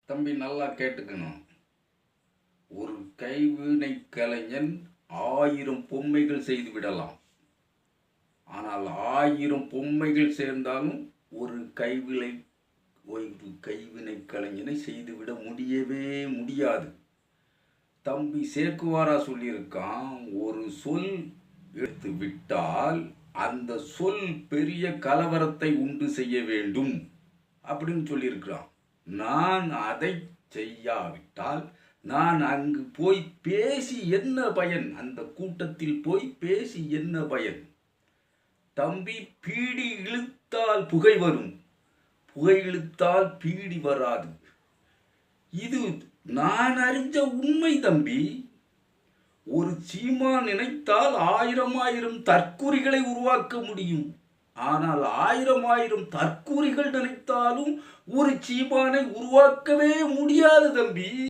தம்பி நல்லா கேட்டுக்கணும். ஒரு கைவினை கலைஞன் 1000 பொம்மைகள் செய்து விடலாம். ஆனால் 1000 பொம்மைகள் சேர்ந்தாலும் ஒரு கைவினை கலைஞனை செய்துவிட முடியவே முடியாது. தம்பி சேக்குவாரா சொல்லியிருக்கான், ஒரு சொல் எடுத்து விட்டால் அந்த சொல் பெரிய கலவரத்தை உண்டு செய்ய வேண்டும் அப்படின்னு சொல்லியிருக்கிறான். நான் அதை செய்யாவிட்டால் நான் அங்கு போய் பேசி என்ன பயன்? அந்த கூட்டத்தில் போய் பேசி என்ன பயன்? தம்பி, பீடி இழுத்தால் புகை வரும், புகை இழுத்தால் பீடி வராது. இது நான் அறிஞ்ச உண்மை தம்பி. ஒரு சீமான் நினைத்தால் 1000 தற்குறிகளை உருவாக்க முடியும். ஆனால் 1000 தற்குறிகள் நினைத்தாலும் ஒரு சீமானை உருவாக்கவே முடியாது தம்பி.